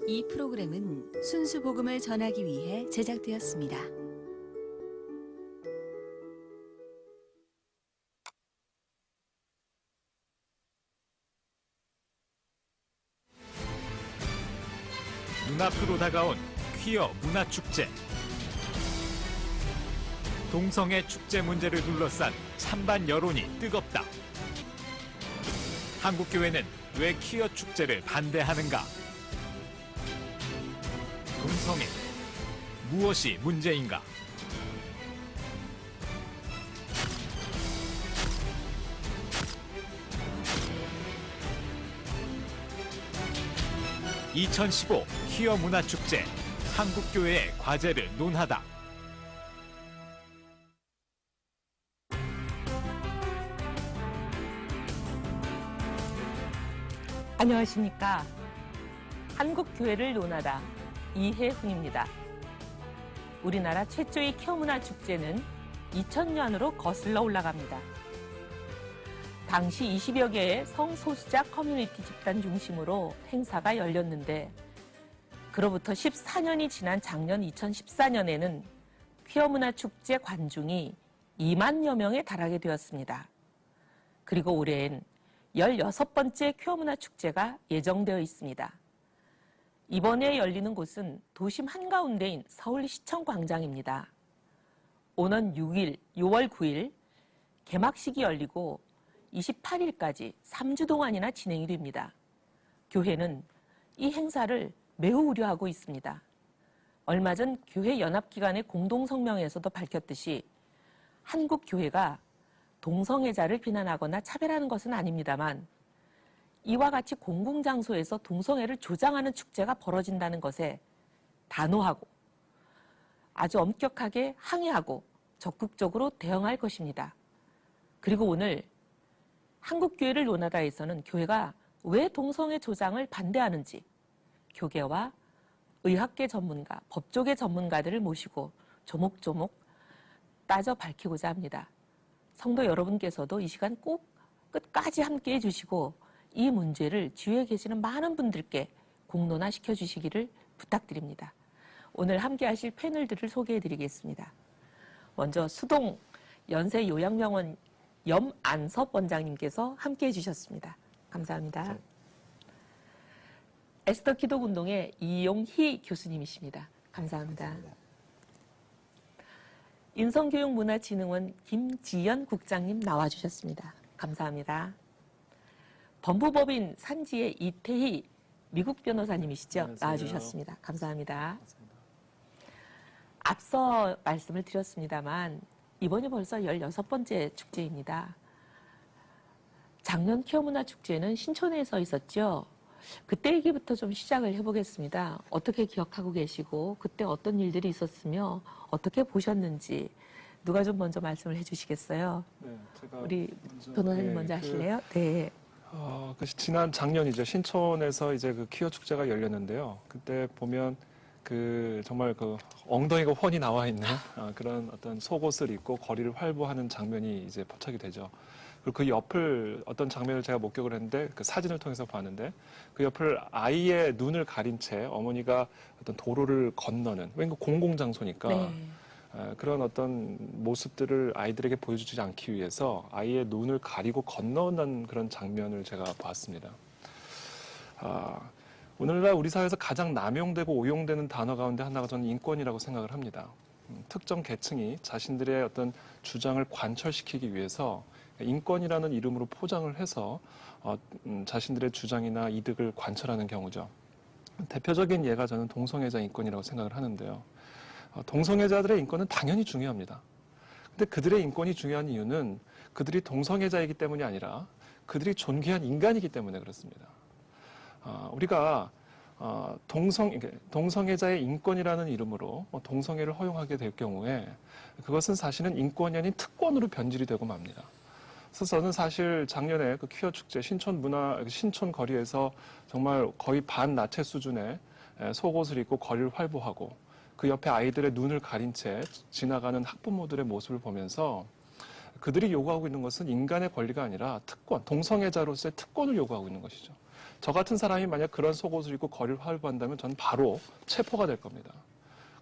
이 프로그램은 순수 복음을 전하기 위해 제작되었습니다. 눈앞으로 다가온 퀴어 문화축제. 동성애 축제 문제를 둘러싼 찬반 여론이 뜨겁다. 한국교회는 왜 퀴어 축제를 반대하는가? 동성애, 무엇이 문제인가? (2015) 퀴어 문화축제, 한국교회의 과제를 논하다. 안녕하십니까. 한국교회를 논하다 이혜훈입니다. 우리나라 최초의 퀴어 문화축제는 2000년으로 거슬러 올라갑니다. 당시 20여 개의 성소수자 커뮤니티 집단 중심으로 행사가 열렸는데, 그로부터 14년이 지난 작년 2014년에는 퀴어 문화축제 관중이 2만여 명에 달하게 되었습니다. 그리고 올해엔 16번째 퀴어 문화축제가 예정되어 있습니다. 이번에 열리는 곳은 도심 한가운데인 서울시청 광장입니다. 오는 6일, 6월 9일 개막식이 열리고 28일까지 3주 동안이나 진행이 됩니다. 교회는 이 행사를 매우 우려하고 있습니다. 얼마 전 교회 연합기관의 공동성명에서도 밝혔듯이 한국 교회가 동성애자를 비난하거나 차별하는 것은 아닙니다만, 이와 같이 공공장소에서 동성애를 조장하는 축제가 벌어진다는 것에 단호하고 아주 엄격하게 항의하고 적극적으로 대응할 것입니다. 그리고 오늘 한국교회를 논하다에서는 교회가 왜 동성애 조장을 반대하는지 교계와 의학계 전문가, 법조계 전문가들을 모시고 조목조목 따져 밝히고자 합니다. 성도 여러분께서도 이 시간 꼭 끝까지 함께해 주시고 이 문제를 주위에 계시는 많은 분들께 공론화시켜 주시기를 부탁드립니다. 오늘 함께하실 패널들을 소개해 드리겠습니다. 먼저 수동 연세요양병원 염안섭 원장님께서 함께해 주셨습니다. 감사합니다. 에스더 기독운동의 이용희 교수님이십니다. 감사합니다. 인성교육문화진흥원 김지연 국장님 나와주셨습니다. 감사합니다. 법무법인 산지의 이태희 미국 변호사님이시죠? 안녕하세요. 나와주셨습니다. 감사합니다. 앞서 말씀을 드렸습니다만 이번이 벌써 16번째 축제입니다. 작년 퀴어 문화축제는 신촌에서 있었죠. 그때 얘기부터 좀 시작을 해보겠습니다. 어떻게 기억하고 계시고 그때 어떤 일들이 있었으며 어떻게 보셨는지 누가 좀 먼저 말씀을 해주시겠어요? 네, 제가 우리 변호사님 먼저 하실래요? 네. 지난 작년이죠. 신촌에서 이제 그 퀴어 축제가 열렸는데요. 그때 보면 정말 엉덩이가 훤히 나와 있는 그런 어떤 속옷을 입고 거리를 활보하는 장면이 이제 포착이 되죠. 그리고 그 옆을 어떤 장면을 제가 목격을 했는데 그 사진을 통해서 봤는데 그 옆을 아이의 눈을 가린 채 어머니가 어떤 도로를 건너는, 왜냐면 공공장소니까 네. 그런 어떤 모습들을 아이들에게 보여주지 않기 위해서 아이의 눈을 가리고 건너는 그런 장면을 제가 봤습니다. 오늘날 우리 사회에서 가장 남용되고 오용되는 단어 가운데 하나가 저는 인권이라고 생각을 합니다. 특정 계층이 자신들의 어떤 주장을 관철시키기 위해서 인권이라는 이름으로 포장을 해서 자신들의 주장이나 이득을 관철하는 경우죠. 대표적인 예가 저는 동성애자 인권이라고 생각을 하는데요. 동성애자들의 인권은 당연히 중요합니다. 근데 그들의 인권이 중요한 이유는 그들이 동성애자이기 때문이 아니라 그들이 존귀한 인간이기 때문에 그렇습니다. 우리가 동성애자의 인권이라는 이름으로 동성애를 허용하게 될 경우에 그것은 사실은 인권이 아닌 특권으로 변질이 되고 맙니다. 그래서 저는 사실 작년에 그 퀴어 축제 신촌 거리에서 정말 거의 반나체 수준의 속옷을 입고 거리를 활보하고 그 옆에 아이들의 눈을 가린 채 지나가는 학부모들의 모습을 보면서 그들이 요구하고 있는 것은 인간의 권리가 아니라 특권, 동성애자로서의 특권을 요구하고 있는 것이죠. 저 같은 사람이 만약 그런 속옷을 입고 거리를 활보한다면 저는 바로 체포가 될 겁니다.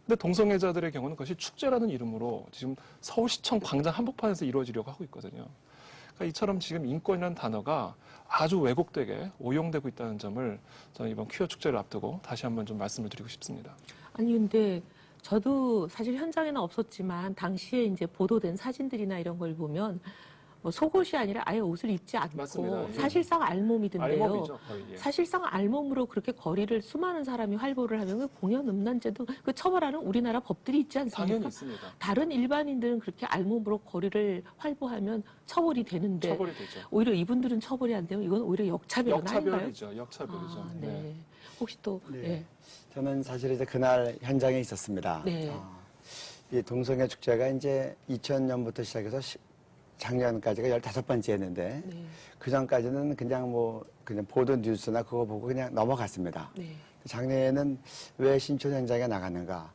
근데 동성애자들의 경우는 그것이 축제라는 이름으로 지금 서울시청 광장 한복판에서 이루어지려고 하고 있거든요. 그러니까 이처럼 지금 인권이라는 단어가 아주 왜곡되게 오용되고 있다는 점을 저는 이번 퀴어 축제를 앞두고 다시 한번 좀 말씀을 드리고 싶습니다. 아니 근데 저도 사실 현장에는 없었지만 당시에 이제 보도된 사진들이나 이런 걸 보면 뭐 속옷이 아니라 아예 옷을 입지 않고 맞습니다. 예. 사실상 알몸이던데요. 알몸이죠, 거의. 예. 사실상 알몸으로 그렇게 거리를 수많은 사람이 활보를 하면 그 공연 음란죄도 그 처벌하는 우리나라 법들이 있지 않습니까? 당연히 있습니다. 다른 일반인들은 그렇게 알몸으로 거리를 활보하면 처벌이 되는데 처벌이 되죠. 오히려 이분들은 처벌이 안 되면 이건 오히려 역차별 아닌가요? 역차별이죠. 역차별이죠. 아, 네. 네. 혹시 또 네. 예. 저는 사실 이제 그날 현장에 있었습니다. 네. 이 동성애 축제가 이제 2000년부터 시작해서 작년까지가 15번째였는데 네. 그 전까지는 그냥 그냥 보던 뉴스나 그거 보고 그냥 넘어갔습니다. 네. 작년에는 왜 신촌 현장에 나갔는가?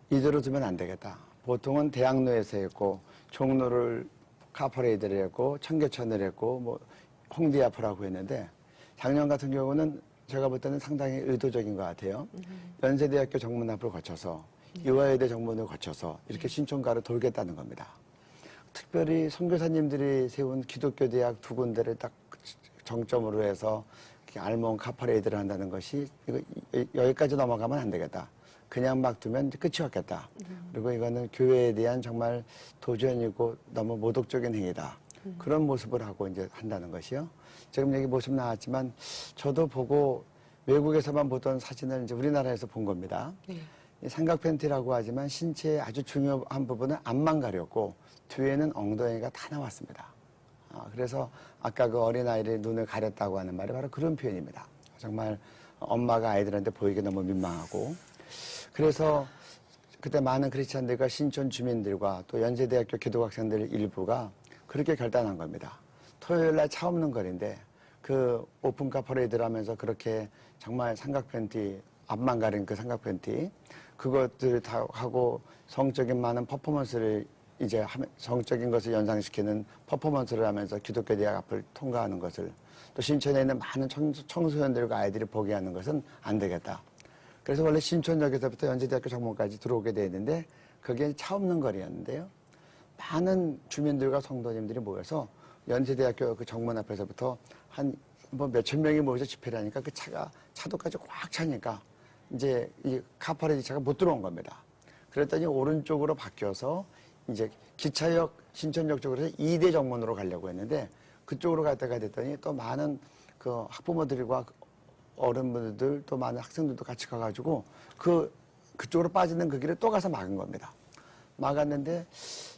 이대로 두면 안 되겠다. 보통은 대학로에서 했고 종로를 카퍼레이드를 했고 청계천을 했고 뭐 홍대 앞이라고 했는데 작년 같은 경우는 제가 볼 때는 상당히 의도적인 것 같아요. 연세대학교 정문 앞을 거쳐서 이화여대 정문을 거쳐서 이렇게 신촌가로 돌겠다는 겁니다. 특별히 선교사님들이 세운 기독교 대학 두 군데를 딱 정점으로 해서 알몸 카퍼레이드를 한다는 것이 여기까지 넘어가면 안 되겠다. 그냥 막 두면 끝이었겠다. 그리고 이거는 교회에 대한 정말 도전이고 너무 모독적인 행위다. 그런 모습을 하고 이제 한다는 것이요. 지금 여기 모습 나왔지만 저도 보고 외국에서만 보던 사진을 이제 우리나라에서 본 겁니다. 네. 이 삼각 팬티라고 하지만 신체의 아주 중요한 부분은 앞만 가렸고 뒤에는 엉덩이가 다 나왔습니다. 그래서 아까 그 어린아이의 눈을 가렸다고 하는 말이 바로 그런 표현입니다. 정말 엄마가 아이들한테 보이기 너무 민망하고 그래서 그때 많은 크리스찬들과 신촌 주민들과 또 연세대학교 기독학생들 일부가 그렇게 결단한 겁니다. 토요일 날 차 없는 거리인데 그 오픈카 퍼레이드를 하면서 그렇게 정말 삼각 팬티 앞만 가린 그 삼각 팬티 그것들 다 하고 성적인 많은 퍼포먼스를 이제 성적인 것을 연상시키는 퍼포먼스를 하면서 기독교 대학 앞을 통과하는 것을 또 신촌에 있는 많은 청소년들과 아이들이 보게 하는 것은 안 되겠다. 그래서 원래 신촌역에서부터 연세대학교 정문까지 들어오게 되어 있는데 그게 차 없는 거리였는데요. 많은 주민들과 성도님들이 모여서 연세대학교 그 정문 앞에서부터 한 뭐 몇천 명이 모여서 집회를 하니까 그 차도까지 꽉 차니까 이제 이 카퍼레이드 차가 못 들어온 겁니다. 그랬더니 오른쪽으로 바뀌어서 이제 기차역 신촌역 쪽으로 해서 2대 정문으로 가려고 했는데 그쪽으로 갈 때가 됐더니 또 많은 그 학부모들과 어른분들 또 많은 학생들도 같이 가가지고 그쪽으로 빠지는 그 길을 또 가서 막은 겁니다. 막았는데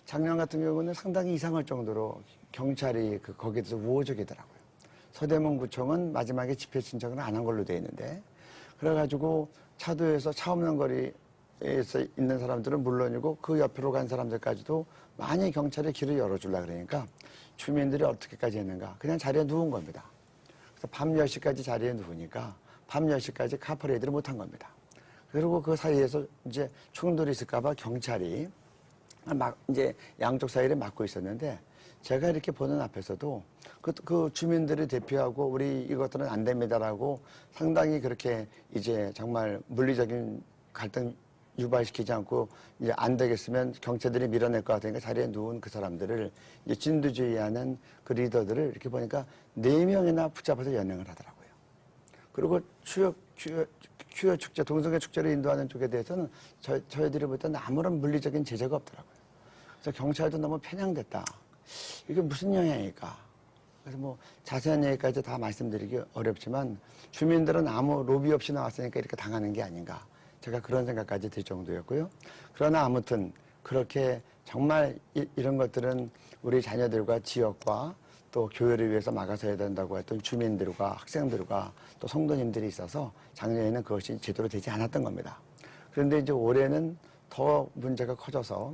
작년 같은 경우는 상당히 이상할 정도로 경찰이 거기에 대해서 우호적이더라고요. 서대문구청은 마지막에 집회 신청을 안 한 걸로 돼 있는데 그래가지고 차도에서 차 없는 거리에서 있는 사람들은 물론이고 그 옆으로 간 사람들까지도 많이 경찰이 길을 열어주려고 그러니까 주민들이 어떻게까지 했는가 그냥 자리에 누운 겁니다. 그래서 밤 10시까지 자리에 누우니까 밤 10시까지 카퍼레이드를 못한 겁니다. 그리고 그 사이에서 이제 충돌이 있을까봐 경찰이 이제 양쪽 사이를 막고 있었는데 제가 이렇게 보는 앞에서도 그 주민들을 대표하고 우리 이것들은 안 됩니다라고 상당히 그렇게 이제 정말 물리적인 갈등 유발시키지 않고 이제 안 되겠으면 경찰들이 밀어낼 것 같으니까 자리에 누운 그 사람들을 이제 진두주의하는 그 리더들을 이렇게 보니까 4명이나 붙잡아서 연행을 하더라고요. 그리고 퀴어 축제, 동성애 축제를 인도하는 쪽에 대해서는 저희들이 볼 때는 아무런 물리적인 제재가 없더라고요. 그래서 경찰도 너무 편향됐다. 이게 무슨 영향일까? 그래서 뭐 자세한 얘기까지 다 말씀드리기 어렵지만 주민들은 아무 로비 없이 나왔으니까 이렇게 당하는 게 아닌가. 제가 그런 생각까지 들 정도였고요. 그러나 아무튼 그렇게 정말 이런 것들은 우리 자녀들과 지역과 또 교회를 위해서 막아서야 된다고 했던 주민들과 학생들과 또 성도님들이 있어서 작년에는 그것이 제대로 되지 않았던 겁니다. 그런데 이제 올해는 더 문제가 커져서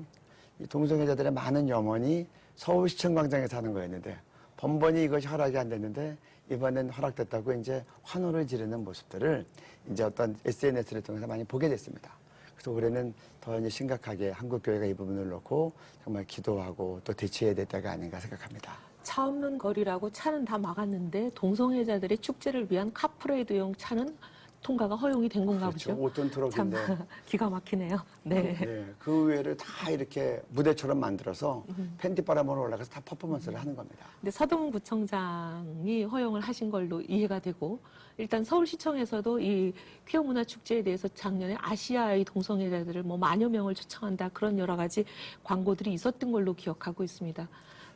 이 동성애자들의 많은 염원이 서울시청 광장에서 하는 거였는데 번번이 이것이 허락이 안 됐는데 이번엔 허락됐다고 이제 환호를 지르는 모습들을 이제 어떤 SNS를 통해서 많이 보게 됐습니다. 그래서 올해는 더 이제 심각하게 한국교회가 이 부분을 놓고 정말 기도하고 또 대처해야 될 때가 아닌가 생각합니다. 차 없는 거리라고 차는 다 막았는데 동성애자들의 축제를 위한 카프레이드용 차는 통과가 허용이 된 건가 그렇죠. 보죠. 5톤 트럭인데. 참 기가 막히네요. 네. 네, 그 외를 다 이렇게 무대처럼 만들어서 팬티바람으로 올라가서 다 퍼포먼스를 하는 겁니다. 근데 서동구청장이 허용을 하신 걸로 이해가 되고 일단 서울시청에서도 이 퀴어 문화 축제에 대해서 작년에 아시아의 동성애자들을 뭐 만여 명을 초청한다 그런 여러 가지 광고들이 있었던 걸로 기억하고 있습니다.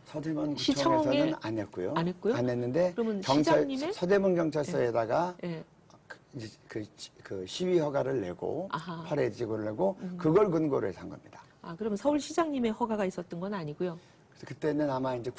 서대문 시청에 구청에서는 안 했고요. 안 했고요? 안 했는데 그러면 시장님의 서대문 경찰서에다가 예. 그 시위 허가를 내고 아하. 파레이드 지구를 내고 그걸 근거로 해서 한 겁니다. 아, 그러면 서울시장님의 허가가 있었던 건 아니고요. 그래서 그때는 아마 이제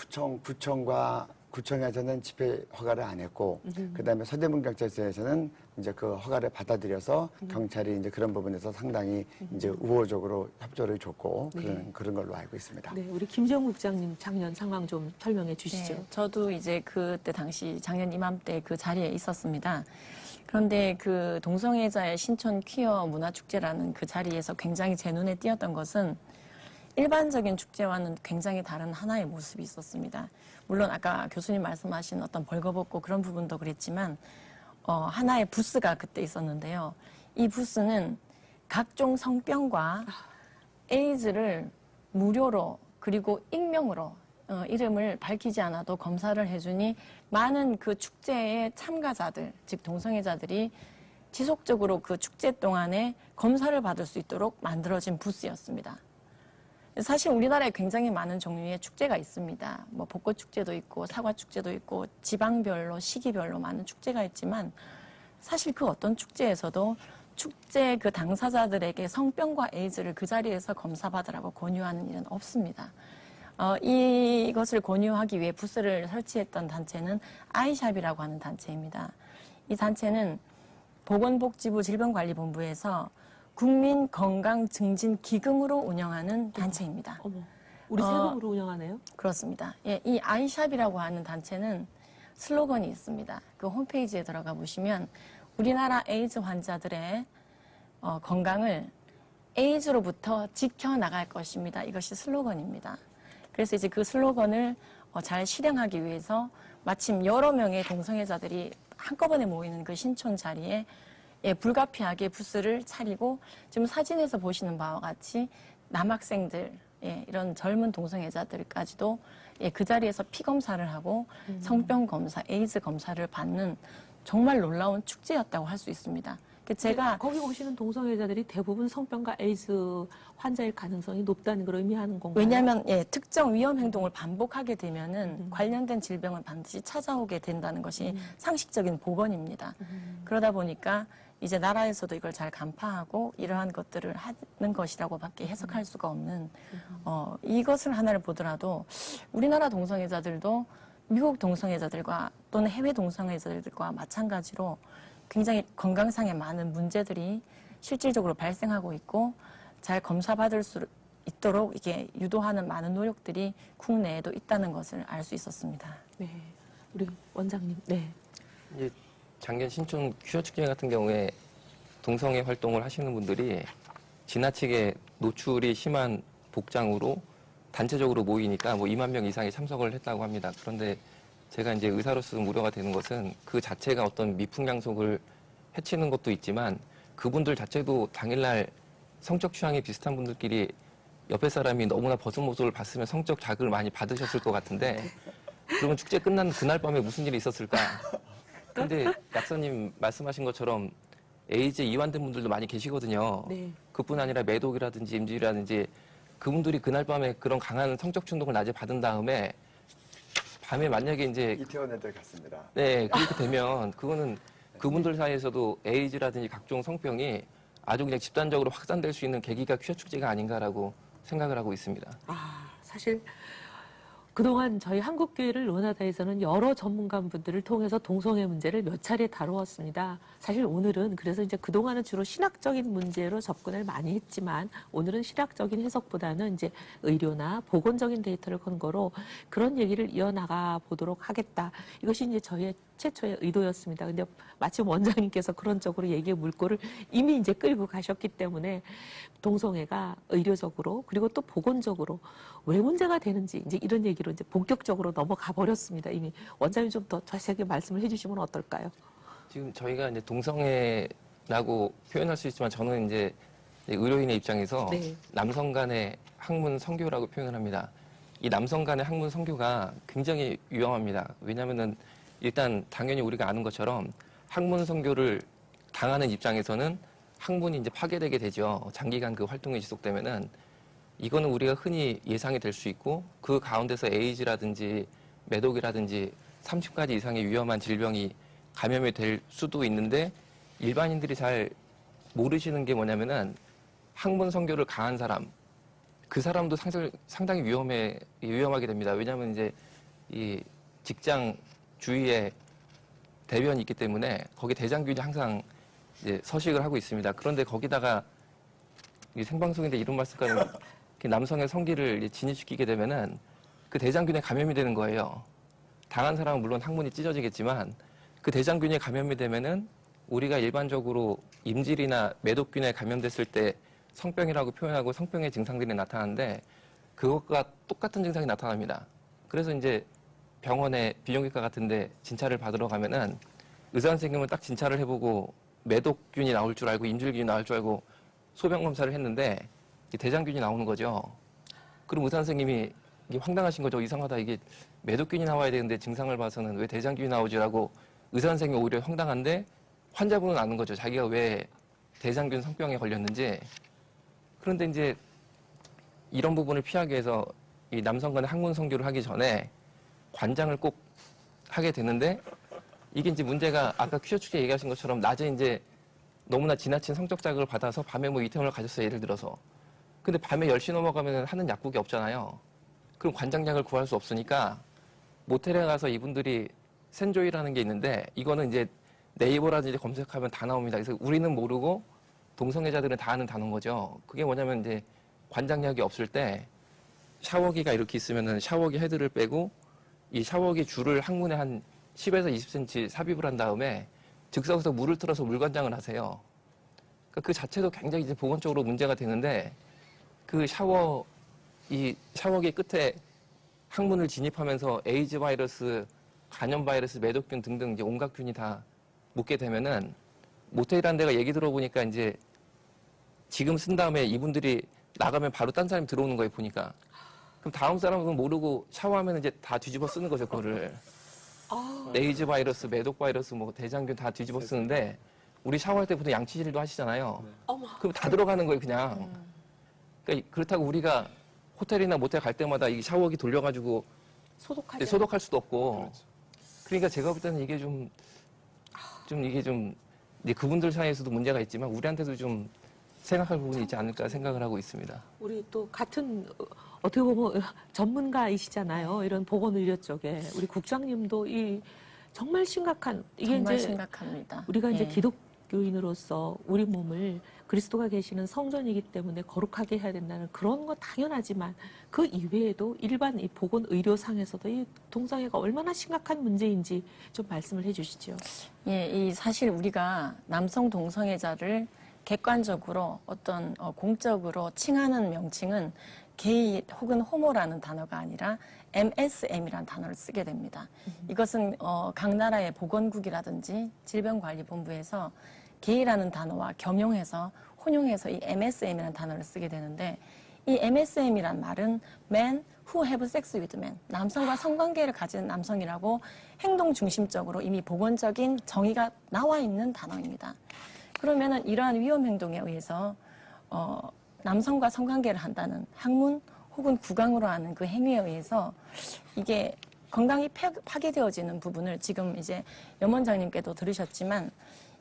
구청에서는 집회 허가를 안 했고, 그다음에 서대문 경찰서에서는 이제 그 허가를 받아들여서 경찰이 이제 그런 부분에서 상당히 이제 우호적으로 협조를 줬고 그런 걸로 알고 있습니다. 네, 우리 김재용 국장님 작년 상황 좀 설명해 주시죠. 네, 저도 이제 그때 당시 작년 이맘때 그 자리에 있었습니다. 그런데 그 동성애자의 신촌 퀴어 문화축제라는 그 자리에서 굉장히 제 눈에 띄었던 것은 일반적인 축제와는 굉장히 다른 하나의 모습이 있었습니다. 물론 아까 교수님 말씀하신 어떤 벌거벗고 그런 부분도 그랬지만 하나의 부스가 그때 있었는데요. 이 부스는 각종 성병과 에이즈를 무료로 그리고 익명으로 이름을 밝히지 않아도 검사를 해주니 많은 그 축제의 참가자들, 즉 동성애자들이 지속적으로 그 축제 동안에 검사를 받을 수 있도록 만들어진 부스였습니다. 사실 우리나라에 굉장히 많은 종류의 축제가 있습니다. 뭐 벚꽃 축제도 있고 사과 축제도 있고 지방별로 시기별로 많은 축제가 있지만 사실 그 어떤 축제에서도 축제 그 당사자들에게 성병과 에이즈를 그 자리에서 검사받으라고 권유하는 일은 없습니다. 이것을 권유하기 위해 부스를 설치했던 단체는 아이샵이라고 하는 단체입니다. 이 단체는 보건복지부 질병관리본부에서 국민건강증진기금으로 운영하는 단체입니다. 어머, 우리 세금으로 운영하네요. 그렇습니다. 예, 이 아이샵이라고 하는 단체는 슬로건이 있습니다. 그 홈페이지에 들어가 보시면 우리나라 에이즈 환자들의 건강을 에이즈로부터 지켜나갈 것입니다. 이것이 슬로건입니다. 그래서 이제 그 슬로건을 잘 실행하기 위해서 마침 여러 명의 동성애자들이 한꺼번에 모이는 그 신촌 자리에 불가피하게 부스를 차리고 지금 사진에서 보시는 바와 같이 남학생들, 이런 젊은 동성애자들까지도 그 자리에서 피 검사를 하고 성병 검사, 에이즈 검사를 받는 정말 놀라운 축제였다고 할 수 있습니다. 제가 거기 오시는 동성애자들이 대부분 성병과 에이즈 환자일 가능성이 높다는 걸 의미하는 건가요? 왜냐하면 특정 위험 행동을 반복하게 되면은 관련된 질병은 반드시 찾아오게 된다는 것이 상식적인 보건입니다. 그러다 보니까 이제 나라에서도 이걸 잘 간파하고 이러한 것들을 하는 것이라고밖에 해석할 수가 없는 이것을 하나를 보더라도 우리나라 동성애자들도 미국 동성애자들과 또는 해외 동성애자들과 마찬가지로 굉장히 건강상의 많은 문제들이 실질적으로 발생하고 있고 잘 검사받을 수 있도록 이게 유도하는 많은 노력들이 국내에도 있다는 것을 알 수 있었습니다. 네, 우리 원장님. 네. 이제 작년 신촌 퀴어 축제 같은 경우에 동성애 활동을 하시는 분들이 지나치게 노출이 심한 복장으로 단체적으로 모이니까 뭐 2만 명 이상이 참석을 했다고 합니다. 그런데 제가 이제 의사로서 우려가 되는 것은 그 자체가 어떤 미풍양속을 해치는 것도 있지만 그분들 자체도 당일날 성적 취향이 비슷한 분들끼리 옆에 사람이 너무나 벗은 모습을 봤으면 성적 자극을 많이 받으셨을 것 같은데 그러면 축제 끝난 그날 밤에 무슨 일이 있었을까? 근데 약사님 말씀하신 것처럼 에이즈 이완된 분들도 많이 계시거든요. 네. 그뿐 아니라 매독이라든지 임질이라든지 그분들이 그날 밤에 그런 강한 성적 충동을 낮에 받은 다음에 밤에 만약에 이제 이태원 애들 같습니다. 네 그렇게 되면 그거는 그분들 사이에서도 에이즈라든지 각종 성병이 아주 그냥 집단적으로 확산될 수 있는 계기가 퀴어 축제가 아닌가라고 생각을 하고 있습니다. 사실 그동안 저희 한국교회를 의원하다에서는 여러 전문가분들을 통해서 동성애 문제를 몇 차례 다루었습니다. 사실 오늘은 그래서 이제 그동안은 주로 신학적인 문제로 접근을 많이 했지만 오늘은 신학적인 해석보다는 이제 의료나 보건적인 데이터를 근거로 그런 얘기를 이어나가 보도록 하겠다. 이것이 이제 저희의 최초의 의도였습니다. 근데 마침 원장님께서 그런 쪽으로 얘기의 물꼬를 이미 이제 끌고 가셨기 때문에 동성애가 의료적으로 그리고 또 보건적으로 왜 문제가 되는지 이제 이런 얘기로 이제 본격적으로 넘어가 버렸습니다. 이미 원장님 좀 더 자세하게 말씀을 해주시면 어떨까요? 지금 저희가 이제 동성애라고 표현할 수 있지만 저는 이제 의료인의 입장에서 네. 남성 간의 학문 성교라고 표현을 합니다. 이 남성 간의 학문 성교가 굉장히 위험합니다. 왜냐하면은 일단 당연히 우리가 아는 것처럼 학문 성교를 당하는 입장에서는 학문이 이제 파괴되게 되죠. 장기간 그 활동이 지속되면은 이거는 우리가 흔히 예상이 될 수 있고 그 가운데서 에이즈라든지 매독이라든지 30가지 이상의 위험한 질병이 감염이 될 수도 있는데 일반인들이 잘 모르시는 게 뭐냐면은 학문 성교를 가한 사람 그 사람도 상당히 위험하게 됩니다. 왜냐하면 이제 이 직장 주위에 대변이 있기 때문에 거기 대장균이 항상 이제 서식을 하고 있습니다. 그런데 거기다가 이 생방송인데 이런 말씀까지 남성의 성기를 진입시키게 되면은 그 대장균에 감염이 되는 거예요. 당한 사람은 물론 항문이 찢어지겠지만 그 대장균에 감염이 되면은 우리가 일반적으로 임질이나 매독균에 감염됐을 때 성병이라고 표현하고 성병의 증상들이 나타나는데 그것과 똑같은 증상이 나타납니다. 그래서 이제 병원에 비정기과 같은데 진찰을 받으러 가면은 의사 선생님은 딱 진찰을 해보고 매독균이 나올 줄 알고 임질균이 나올 줄 알고 소변 검사를 했는데 대장균이 나오는 거죠. 그럼 의사 선생님이 이게 황당하신 거죠. 이상하다. 이게 매독균이 나와야 되는데 증상을 봐서는 왜 대장균이 나오지라고 의사 선생님이 오히려 황당한데 환자분은 아는 거죠. 자기가 왜 대장균 성병에 걸렸는지. 그런데 이제 이런 부분을 피하기 위해서 이 남성 간의 학문 성교를 하기 전에 관장을 꼭 하게 되는데 이게 이제 문제가 아까 퀴어 축제 얘기하신 것처럼 낮에 이제 너무나 지나친 성적 자극을 받아서 밤에 뭐 이태원을 가셨어요. 예를 들어서. 근데 밤에 10시 넘어가면 하는 약국이 없잖아요. 그럼 관장약을 구할 수 없으니까 모텔에 가서 이분들이 센조이라는 게 있는데 이거는 이제 네이버라든지 검색하면 다 나옵니다. 그래서 우리는 모르고 동성애자들은 다 아는 단어인 거죠. 그게 뭐냐면 이제 관장약이 없을 때 샤워기가 이렇게 있으면은 샤워기 헤드를 빼고 이 샤워기 줄을 항문에 한 10에서 20cm 삽입을 한 다음에 즉석에서 물을 틀어서 물관장을 하세요. 그러니까 그 자체도 굉장히 이제 보건적으로 문제가 되는데 그 이 샤워기 끝에 항문을 진입하면서 에이즈 바이러스, 간염 바이러스, 매독균 등등 이제 온갖 균이 다 묻게 되면은 모텔이라는 데가 얘기 들어보니까 이제 지금 쓴 다음에 이분들이 나가면 바로 딴 사람이 들어오는 거예요, 보니까. 그럼 다음 사람은 모르고 샤워하면 이제 다 뒤집어 쓰는 거죠, 그거를. 에이즈 바이러스, 매독 바이러스, 뭐 대장균 다 뒤집어 쓰는데 우리 샤워할 때 보통 양치질도 하시잖아요. 그럼 다 들어가는 거예요, 그냥. 그러니까 그렇다고 우리가 호텔이나 모텔 갈 때마다 이 샤워기 돌려가지고 소독할 수도 없고. 그러니까 제가 볼 때는 이게 이게 이제 그분들 사이에서도 문제가 있지만 우리한테도 좀 생각할 부분이 있지 않을까 생각을 하고 있습니다. 우리 또 같은 어떻게 보면 전문가이시잖아요. 이런 보건의료 쪽에 우리 국장님도 이 정말 심각한 이게 정말 이제 심각합니다. 우리가 이제 예. 기독교인으로서 우리 몸을 그리스도가 계시는 성전이기 때문에 거룩하게 해야 된다는 그런 거 당연하지만 그 이외에도 일반 이 보건 의료상에서도 이 동성애가 얼마나 심각한 문제인지 좀 말씀을 해주시죠. 예, 이 사실 우리가 남성 동성애자를 객관적으로 어떤 공적으로 칭하는 명칭은 게이 혹은 호모라는 단어가 아니라 MSM이라는 단어를 쓰게 됩니다. 이것은 각 나라의 보건국이라든지 질병관리본부에서 게이라는 단어와 겸용해서 혼용해서 이 MSM이라는 단어를 쓰게 되는데 이 MSM이란 말은 Man who have sex with men, 남성과 성관계를 가진 남성이라고 행동 중심적으로 이미 보건적인 정의가 나와 있는 단어입니다. 그러면은 이러한 위험 행동에 의해서 남성과 성관계를 한다는 학문 혹은 구강으로 하는 그 행위에 의해서 이게 건강이 파괴되어지는 부분을 지금 이제 염 원장님께도 들으셨지만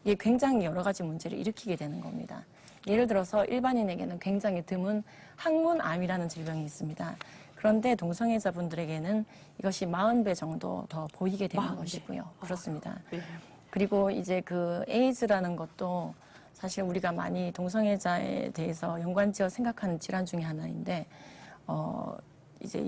이게 굉장히 여러 가지 문제를 일으키게 되는 겁니다. 예를 들어서 일반인에게는 굉장히 드문 항문암이라는 질병이 있습니다. 그런데 동성애자분들에게는 이것이 40배 정도 더 보이게 되는 40배. 것이고요. 그렇습니다. 네. 그리고 이제 그 에이즈라는 것도 사실 우리가 많이 동성애자에 대해서 연관지어 생각하는 질환 중에 하나인데 이제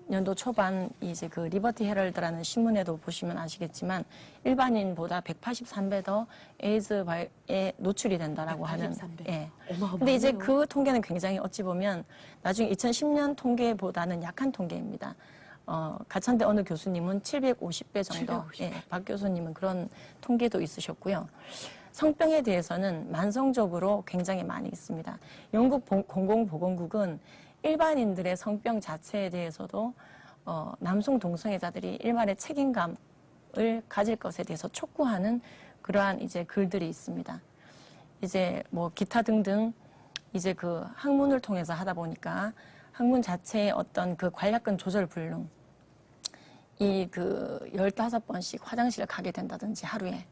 2000년도 초반 이제 그 리버티 헤럴드라는 신문에도 보시면 아시겠지만 일반인보다 183배 더 에이즈에 노출이 된다라고 하는. 183배. 예. 어마어마하네요. 근데 이제 그 통계는 굉장히 어찌 보면 나중에 2010년 통계보다는 약한 통계입니다. 가천대 어느 교수님은 750배 정도, 750배. 예, 박 교수님은 그런 통계도 있으셨고요. 성병에 대해서는 만성적으로 굉장히 많이 있습니다. 영국 공공보건국은 일반인들의 성병 자체에 대해서도 남성 동성애자들이 일반의 책임감을 가질 것에 대해서 촉구하는 그러한 이제 글들이 있습니다. 이제 뭐 기타 등등 이제 그 학문을 통해서 하다 보니까 학문 자체의 어떤 그 관략근 조절 불능, 이 그 15번씩 화장실을 가게 된다든지 하루에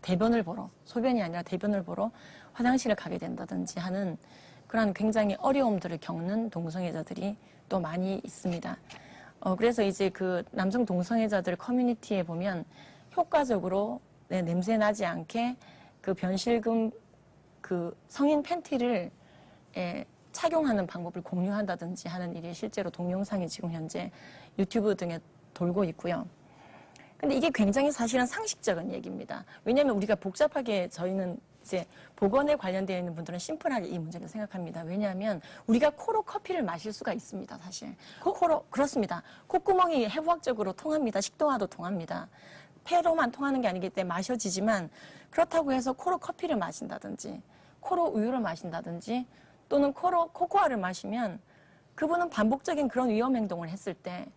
대변을 보러, 소변이 아니라 대변을 보러 화장실을 가게 된다든지 하는 그런 굉장히 어려움들을 겪는 동성애자들이 또 많이 있습니다. 그래서 이제 그 남성 동성애자들 커뮤니티에 보면 효과적으로 냄새 나지 않게 그 변실금 그 성인 팬티를 착용하는 방법을 공유한다든지 하는 일이 실제로 동영상이 지금 현재 유튜브 등에 돌고 있고요. 근데 이게 굉장히 사실은 상식적인 얘기입니다. 왜냐하면 우리가 복잡하게 저희는 이제 보건에 관련되어 있는 분들은 심플하게 이 문제를 생각합니다. 왜냐하면 우리가 코로 커피를 마실 수가 있습니다, 사실. 코로, 그렇습니다. 콧구멍이 해부학적으로 통합니다. 식도와도 통합니다. 폐로만 통하는 게 아니기 때문에 마셔지지만 그렇다고 해서 코로 커피를 마신다든지 코로 우유를 마신다든지 또는 코로 코코아를 마시면 그분은 반복적인 그런 위험 행동을 했을 때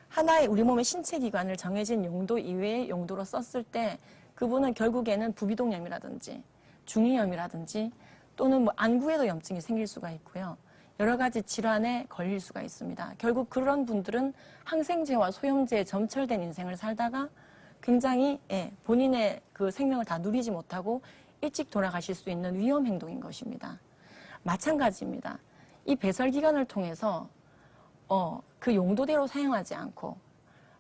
하나의 우리 몸의 신체 기관을 정해진 용도 이외의 용도로 썼을 때 그분은 결국에는 부비동염이라든지 중이염이라든지 또는 뭐 안구에도 염증이 생길 수가 있고요. 여러 가지 질환에 걸릴 수가 있습니다. 결국 그런 분들은 항생제와 소염제에 점철된 인생을 살다가 굉장히 본인의 그 생명을 다 누리지 못하고 일찍 돌아가실 수 있는 위험 행동인 것입니다. 마찬가지입니다. 이 배설기관을 통해서 그 용도대로 사용하지 않고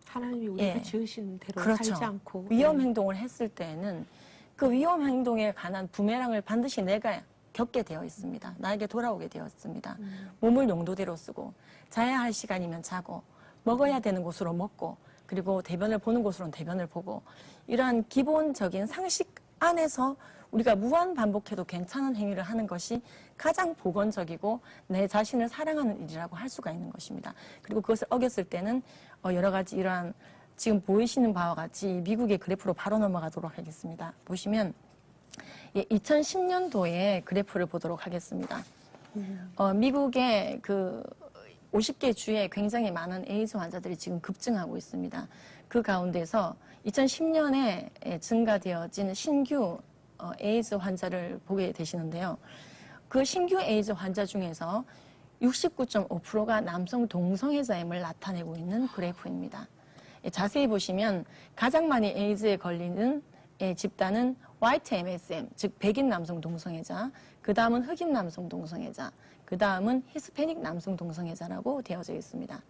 하나님이 우리가 지으신 대로 그렇죠. 살지 않고 위험 행동을 했을 때에는 그 위험 행동에 관한 부메랑을 반드시 내가 겪게 되어 있습니다. 나에게 돌아오게 되었습니다. 몸을 용도대로 쓰고 자야 할 시간이면 자고 먹어야 되는 곳으로 먹고 그리고 대변을 보는 곳으로는 대변을 보고 이러한 기본적인 상식 안에서 우리가 무한 반복해도 괜찮은 행위를 하는 것이 가장 보건적이고 내 자신을 사랑하는 일이라고 할 수가 있는 것입니다. 그리고 그것을 어겼을 때는 여러 가지 이러한 지금 보이시는 바와 같이 미국의 그래프로 바로 넘어가도록 하겠습니다. 보시면 2010년도에 그래프를 보도록 하겠습니다. 미국의 그 50개 주에 굉장히 많은 에이즈 환자들이 지금 급증하고 있습니다. 그 가운데서 2010년에 증가되어진 신규 에이즈 환자를 보게 되시는데요. 그 신규 에이즈 환자 중에서 69.5%가 남성 동성애자임을 나타내고 있는 그래프입니다. 자세히 보시면 가장 많이 에이즈에 걸리는 집단은 화이트 MSM, 즉 백인 남성 동성애자, 그 다음은 흑인 남성 동성애자, 그 다음은 히스패닉 남성 동성애자라고 되어져 있습니다.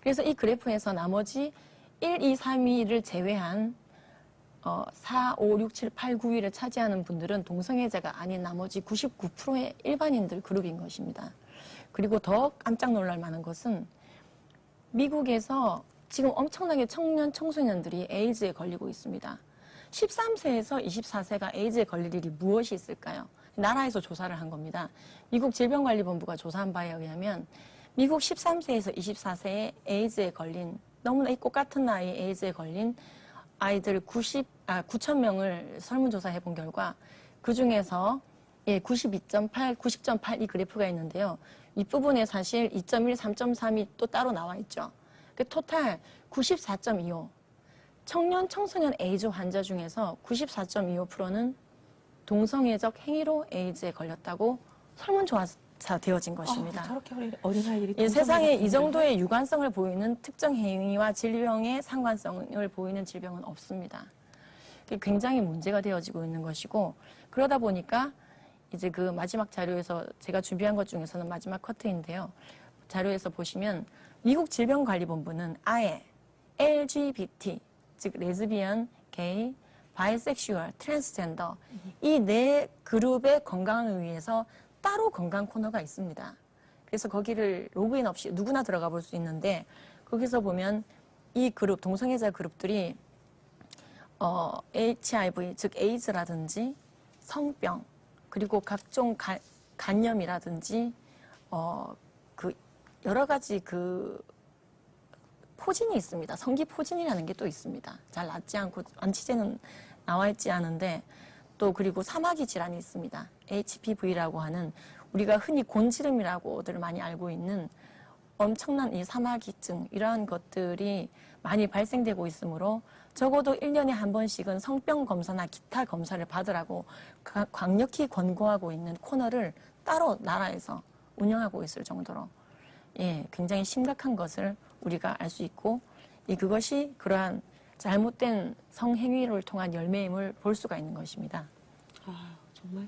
그래서 이 그래프에서 나머지 1, 2, 3위를 제외한 4, 5, 6, 7, 8, 9위를 차지하는 분들은 동성애자가 아닌 나머지 99%의 일반인들 그룹인 것입니다. 그리고 더 깜짝 놀랄 만한 것은 미국에서 지금 엄청나게 청년, 청소년들이 에이즈에 걸리고 있습니다. 13세에서 24세가 에이즈에 걸릴 일이 무엇이 있을까요? 나라에서 조사를 한 겁니다. 미국 질병관리본부가 조사한 바에 의하면 미국 13세에서 24세에 에이즈에 걸린 너무나 이 똑같은 나이에 에이즈에 걸린 아이들 9,000명을 설문조사해 본 결과 그중에서 92.8, 90.8 이 그래프가 있는데요. 윗부분에 사실 2.1, 3.3이 또 따로 나와 있죠. 그 토탈 94.25. 청년, 청소년 에이즈 환자 중에서 94.25%는 동성애적 행위로 에이즈에 걸렸다고 설문조사 되어진 것입니다. 저렇게 어린아이들이 세상에 이 정도의 유관성을 보이는 특정 행위와 질병의 상관성을 보이는 질병은 없습니다. 굉장히 문제가 되어지고 있는 것이고 그러다 보니까 이제 그 마지막 자료에서 제가 준비한 것 중에서는 마지막 커트인데요. 자료에서 보시면 미국 질병관리본부는 아예 LGBT, 즉 레즈비언, 게이, 바이섹슈얼, 트랜스젠더 이 네 그룹의 건강을 위해서 따로 건강 코너가 있습니다. 그래서 거기를 로그인 없이 누구나 들어가 볼 수 있는데 거기서 보면 이 그룹, 동성애자 그룹들이 HIV, 즉 에이즈라든지 성병, 그리고 각종 간염이라든지 그 여러 가지 그 포진이 있습니다. 성기 포진이라는 게 또 있습니다. 잘 낫지 않고 완치제는 나와 있지 않은데 또 그리고 사마귀 질환이 있습니다. HPV라고 하는 우리가 흔히 곤지름이라고들 많이 알고 있는 엄청난 이 사마귀증 이러한 것들이 많이 발생되고 있으므로 적어도 1년에 한 번씩은 성병 검사나 기타 검사를 받으라고 강력히 권고하고 있는 코너를 따로 나라에서 운영하고 있을 정도로 굉장히 심각한 것을 우리가 알 수 있고 그것이 그러한 잘못된 성행위를 통한 열매임을 볼 수가 있는 것입니다. 정말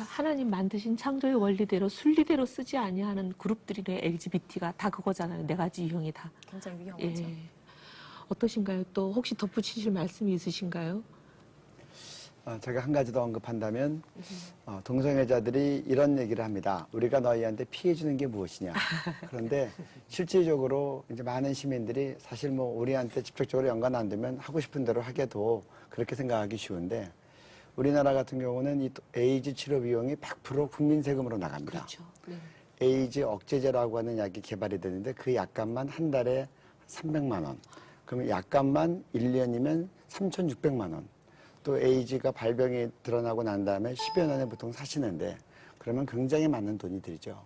하나님 만드신 창조의 원리대로 순리대로 쓰지 아니하는 그룹들이네. LGBT가 다 그거잖아요. 네 가지 유형이 다. 굉장히 위험하죠. 어떠신가요? 또 혹시 덧붙이실 말씀이 있으신가요? 제가 한 가지 더 언급한다면 동성애자들이 이런 얘기를 합니다. 우리가 너희한테 피해 주는 게 무엇이냐. 그런데 실질적으로 이제 많은 시민들이 사실 뭐 우리한테 직접적으로 연관 안 되면 하고 싶은 대로 하게도 그렇게 생각하기 쉬운데 우리나라 같은 경우는 이 에이즈 치료 비용이 100% 국민 세금으로 나갑니다. 그렇죠. 네. 에이즈 억제제라고 하는 약이 개발이 되는데 그 약값만 한 달에 300만 원. 그러면 약값만 1년이면 3,600만 원. 또 에이즈가 발병이 드러나고 난 다음에 10여 년에 보통 사시는데 그러면 굉장히 많은 돈이 들죠.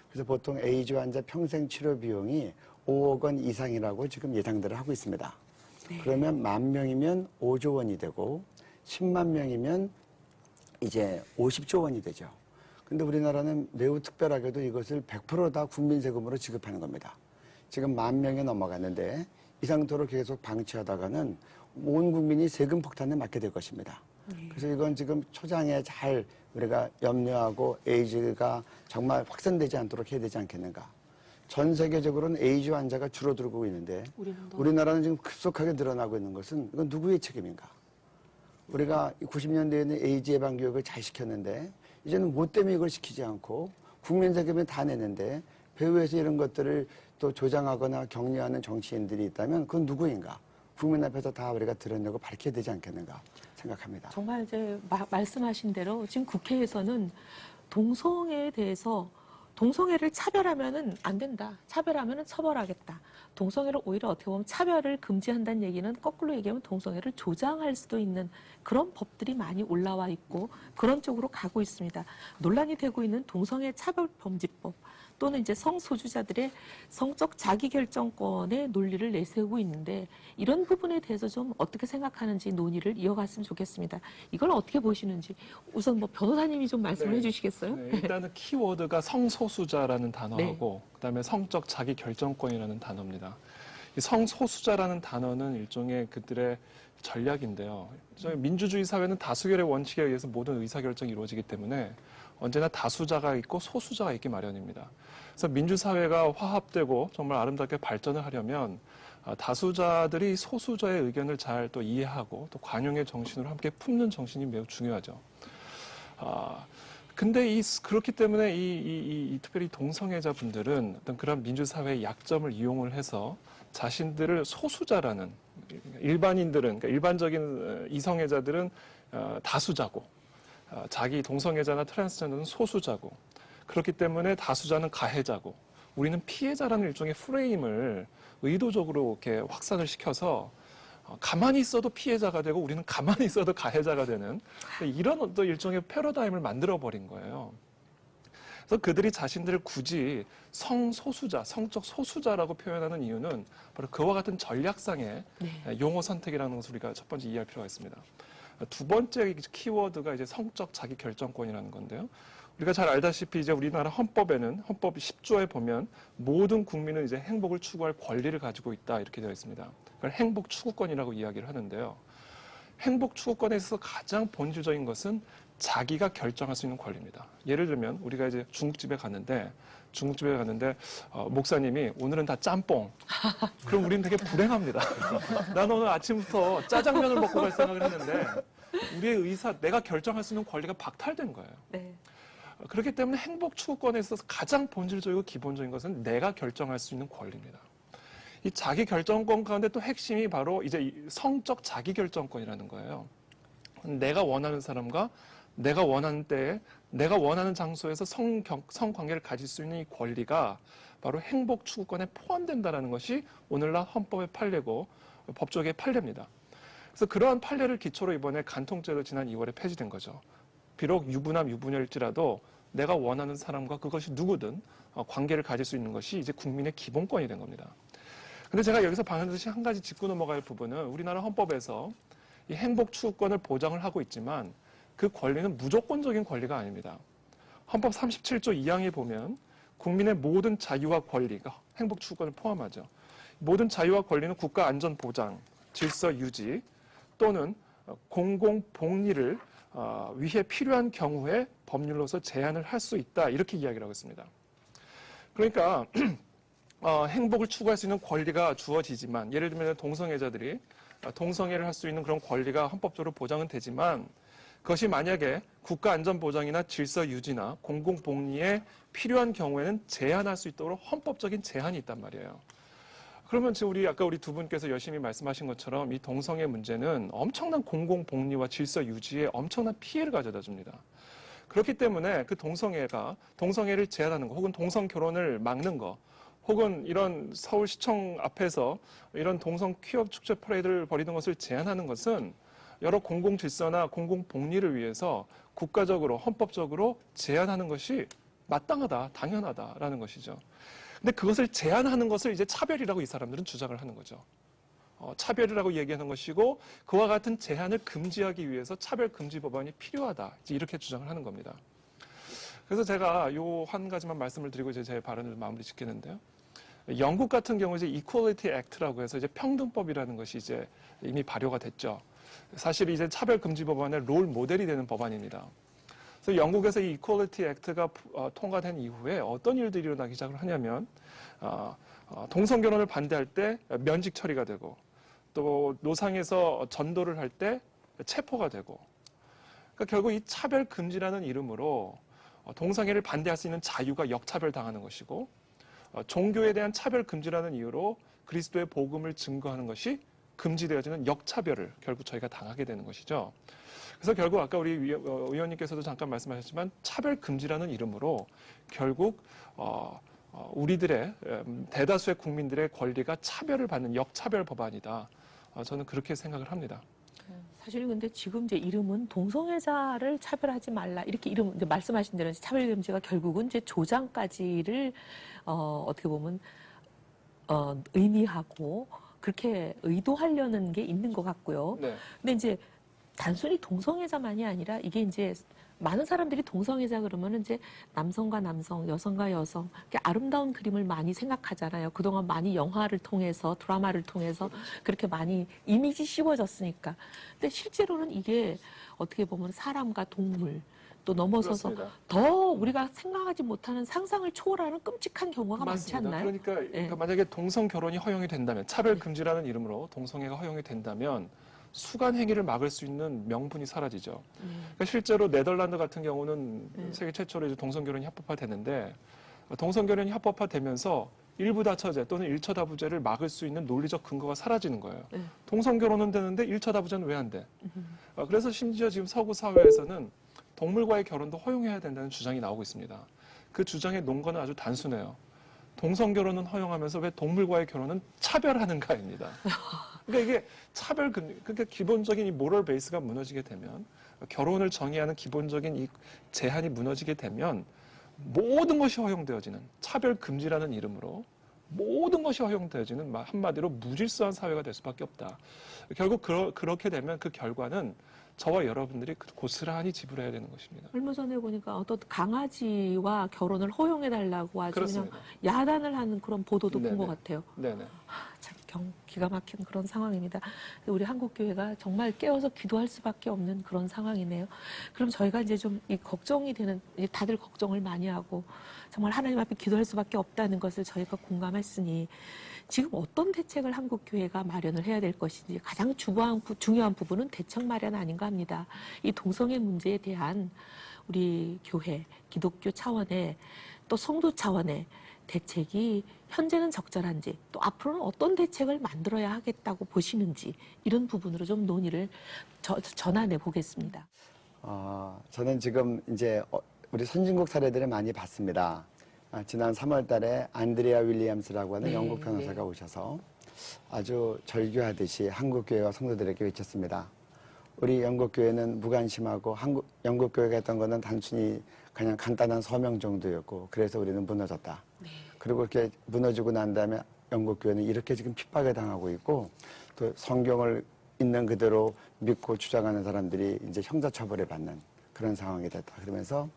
그래서 보통 에이즈 환자 평생 치료 비용이 5억 원 이상이라고 지금 예상들을 하고 있습니다. 네. 그러면 10,000명이면 5조 원이 되고 10만 명이면 이제 50조 원이 되죠. 근데 우리나라는 매우 특별하게도 이것을 100% 다 국민 세금으로 지급하는 겁니다. 지금 10,000명이 넘어갔는데 이 상태로 계속 방치하다가는 온 국민이 세금 폭탄에 맞게 될 것입니다. 그래서 이건 지금 초장에 잘 우리가 염려하고 에이즈가 정말 확산되지 않도록 해야 되지 않겠는가. 전 세계적으로는 에이즈 환자가 줄어들고 있는데 우리나라는 지금 급속하게 늘어나고 있는 것은 이건 누구의 책임인가. 우리가 90년대에는 에이즈 예방 교육을 잘 시켰는데 이제는 뭐 때문에 이걸 시키지 않고 국민 세금을 다 내는데 배후에서 이런 것들을 또 조장하거나 격려하는 정치인들이 있다면 그건 누구인가. 국민 앞에서 다 우리가 드러내고 밝혀야 되지 않겠는가 생각합니다. 정말 이제 말씀하신 대로 지금 국회에서는 동성애에 대해서 동성애를 차별하면은 안 된다. 차별하면은 처벌하겠다. 동성애를 오히려 어떻게 보면 차별을 금지한다는 얘기는 거꾸로 얘기하면 동성애를 조장할 수도 있는 그런 법들이 많이 올라와 있고 그런 쪽으로 가고 있습니다. 논란이 되고 있는 동성애 차별금지법 또는 이제 성소수자들의 성적 자기결정권의 논리를 내세우고 있는데 이런 부분에 대해서 좀 어떻게 생각하는지 논의를 이어갔으면 좋겠습니다. 이걸 어떻게 보시는지 우선 뭐 변호사님이 좀 말씀을 해주시겠어요? 네, 일단은 키워드가 성소수자라는 단어하고 그다음에 성적 자기결정권이라는 단어입니다. 이 성소수자라는 단어는 일종의 그들의 전략인데요. 민주주의 사회는 다수결의 원칙에 의해서 모든 의사결정이 이루어지기 때문에 언제나 다수자가 있고 소수자가 있기 마련입니다. 그래서 민주사회가 화합되고 정말 아름답게 발전을 하려면 다수자들이 소수자의 의견을 잘 또 이해하고 또 관용의 정신으로 함께 품는 정신이 매우 중요하죠. 근데 그렇기 때문에 특별히 동성애자분들은 어떤 그런 민주사회의 약점을 이용을 해서 자신들을 소수자라는 일반인들은, 그러니까 일반적인 이성애자들은 다수자고 자기 동성애자나 트랜스젠더는 소수자고 그렇기 때문에 다수자는 가해자고 우리는 피해자라는 일종의 프레임을 의도적으로 이렇게 확산을 시켜서 가만히 있어도 피해자가 되고 우리는 가만히 있어도 가해자가 되는 이런 어떤 일종의 패러다임을 만들어버린 거예요. 그래서 그들이 자신들을 굳이 성소수자, 성적 소수자라고 표현하는 이유는 바로 그와 같은 전략상의 용어 선택이라는 것을 우리가 첫 번째 이해할 필요가 있습니다. 두 번째 키워드가 이제 성적 자기 결정권이라는 건데요. 우리가 잘 알다시피 이제 우리나라 헌법에는 헌법 10조에 보면 모든 국민은 이제 행복을 추구할 권리를 가지고 있다 이렇게 되어 있습니다. 그걸 행복 추구권이라고 이야기를 하는데요. 행복 추구권에 있어서 가장 본질적인 것은 자기가 결정할 수 있는 권리입니다. 예를 들면 우리가 이제 중국집에 갔는데 목사님이 오늘은 다 짬뽕. 그럼 우리는 되게 불행합니다. 나는 오늘 아침부터 짜장면을 먹고 갈 생각을 했는데 우리의 내가 결정할 수 있는 권리가 박탈된 거예요. 네. 그렇기 때문에 행복 추구권에 있어서 가장 본질적이고 기본적인 것은 내가 결정할 수 있는 권리입니다. 이 자기 결정권 가운데 또 핵심이 바로 이제 이 성적 자기 결정권이라는 거예요. 내가 원하는 사람과 내가 원하는 때에 내가 원하는 장소에서 성관계를 가질 수 있는 이 권리가 바로 행복 추구권에 포함된다는 것이 오늘날 헌법의 판례고 법조계의 판례입니다. 그래서 그러한 판례를 기초로 이번에 간통죄도 지난 2월에 폐지된 거죠. 비록 유부남 유부녀일지라도 내가 원하는 사람과 그것이 누구든 관계를 가질 수 있는 것이 이제 국민의 기본권이 된 겁니다. 근데 제가 여기서 반드시 한 가지 짚고 넘어갈 부분은 우리나라 헌법에서 이 행복 추구권을 보장을 하고 있지만 그 권리는 무조건적인 권리가 아닙니다. 헌법 37조 2항에 보면 국민의 모든 자유와 권리가 행복 추구권을 포함하죠. 모든 자유와 권리는 국가 안전 보장, 질서 유지 또는 공공 복리를 위해 필요한 경우에 법률로서 제한을 할 수 있다 이렇게 이야기를 하고 있습니다. 그러니까 행복을 추구할 수 있는 권리가 주어지지만 예를 들면 동성애자들이 동성애를 할 수 있는 그런 권리가 헌법적으로 보장은 되지만 그것이 만약에 국가 안전 보장이나 질서 유지나 공공 복리에 필요한 경우에는 제한할 수 있도록 헌법적인 제한이 있단 말이에요. 그러면 지금 아까 우리 두 분께서 열심히 말씀하신 것처럼 이 동성애 문제는 엄청난 공공 복리와 질서 유지에 엄청난 피해를 가져다 줍니다. 그렇기 때문에 그 동성애를 제한하는 거 혹은 동성 결혼을 막는 거 혹은 이런 서울시청 앞에서 이런 동성 퀴어 축제 퍼레이드를 벌이는 것을 제한하는 것은 여러 공공 질서나 공공 복리를 위해서 국가적으로 헌법적으로 제한하는 것이 마땅하다, 당연하다라는 것이죠. 근데 그것을 제한하는 것을 이제 차별이라고 이 사람들은 주장을 하는 거죠. 차별이라고 얘기하는 것이고 그와 같은 제한을 금지하기 위해서 차별금지 법안이 필요하다. 이제 이렇게 주장을 하는 겁니다. 그래서 제가 요 한 가지만 말씀을 드리고 이제 제 발언을 마무리 짓겠는데요. 영국 같은 경우 이제 Equality Act라고 해서 이제 평등법이라는 것이 이제 이미 발효가 됐죠. 사실 이제 차별금지 법안의 롤 모델이 되는 법안입니다. 그래서 영국에서 이 Equality Act가 통과된 이후에 어떤 일들이 일어나기 시작을 하냐면 동성 결혼을 반대할 때 면직 처리가 되고 또 노상에서 전도를 할 때 체포가 되고 그러니까 결국 이 차별금지라는 이름으로 동성애를 반대할 수 있는 자유가 역차별당하는 것이고 종교에 대한 차별금지라는 이유로 그리스도의 복음을 증거하는 것이 금지되어지는 역차별을 결국 저희가 당하게 되는 것이죠. 그래서 결국 아까 우리 의원님께서도 잠깐 말씀하셨지만 차별금지라는 이름으로 결국 우리들의 대다수의 국민들의 권리가 차별을 받는 역차별 법안이다. 저는 그렇게 생각을 합니다. 사실 근데 지금 이제 이름은 동성애자를 차별하지 말라 이렇게 이름 이제 말씀하신 대로 차별금지가 결국은 이제 조장까지를 어떻게 보면 의미하고 그렇게 의도하려는 게 있는 것 같고요. 네. 근데 이제 단순히 동성애자만이 아니라 이게 이제 많은 사람들이 동성애자 그러면은 이제 남성과 남성, 여성과 여성, 이렇게 아름다운 그림을 많이 생각하잖아요. 그동안 많이 영화를 통해서, 드라마를 통해서 그렇게 많이 이미지 씌워졌으니까. 근데 실제로는 이게 어떻게 보면 사람과 동물, 또 넘어서서 그렇습니다. 더 우리가 생각하지 못하는 상상을 초월하는 끔찍한 경우가 많지 맞습니다. 않나요? 그러니까 만약에 동성 결혼이 허용이 된다면 차별금지라는 이름으로 동성애가 허용이 된다면 수간 행위를 막을 수 있는 명분이 사라지죠. 그러니까 실제로 네덜란드 같은 경우는 세계 최초로 이제 동성 결혼이 합법화됐는데 동성 결혼이 합법화되면서 일부 다처제 또는 일처 다부제를 막을 수 있는 논리적 근거가 사라지는 거예요. 동성 결혼은 되는데 일처 다부제는 왜 안 돼? 그래서 심지어 지금 서구 사회에서는 동물과의 결혼도 허용해야 된다는 주장이 나오고 있습니다. 그 주장의 논거는 아주 단순해요. 동성 결혼은 허용하면서 왜 동물과의 결혼은 차별하는가입니다. 그러니까 이게 그러니까 기본적인 이 모럴 베이스가 무너지게 되면 결혼을 정의하는 기본적인 이 제한이 무너지게 되면 모든 것이 허용되어지는 차별금지라는 이름으로 모든 것이 허용되어지는 한마디로 무질서한 사회가 될 수밖에 없다. 결국 그렇게 되면 그 결과는 저와 여러분들이 고스란히 지불해야 되는 것입니다. 얼마 전에 보니까 어떤 강아지와 결혼을 허용해달라고 아주 그렇습니다. 그냥 야단을 하는 그런 보도도 본 것 네네. 같아요. 네네. 참 기가 막힌 그런 상황입니다. 우리 한국교회가 정말 깨어서 기도할 수밖에 없는 그런 상황이네요. 그럼 저희가 이제 좀 이 걱정이 되는, 다들 걱정을 많이 하고 정말 하나님 앞에 기도할 수밖에 없다는 것을 저희가 공감했으니 지금 어떤 대책을 한국교회가 마련을 해야 될 것인지 가장 중요한 부분은 대책 마련 아닌가 합니다. 이 동성애 문제에 대한 우리 교회, 기독교 차원의 또 성도 차원의 대책이 현재는 적절한지 또 앞으로는 어떤 대책을 만들어야 하겠다고 보시는지 이런 부분으로 좀 논의를 전환해 보겠습니다. 저는 지금 이제 우리 선진국 사례들을 많이 봤습니다. 지난 3월 달에 안드레아 윌리엄스라고 하는 네, 영국 변호사가 오셔서 아주 절규하듯이 한국 교회와 성도들에게 외쳤습니다. 우리 영국 교회는 무관심하고 영국 교회가 했던 거는 단순히 그냥 간단한 서명 정도였고 그래서 우리는 무너졌다. 그리고 이렇게 무너지고 난 다음에 영국 교회는 이렇게 지금 핍박을 당하고 있고 또 성경을 있는 그대로 믿고 주장하는 사람들이 이제 형사처벌을 받는 그런 상황이 됐다. 그러면서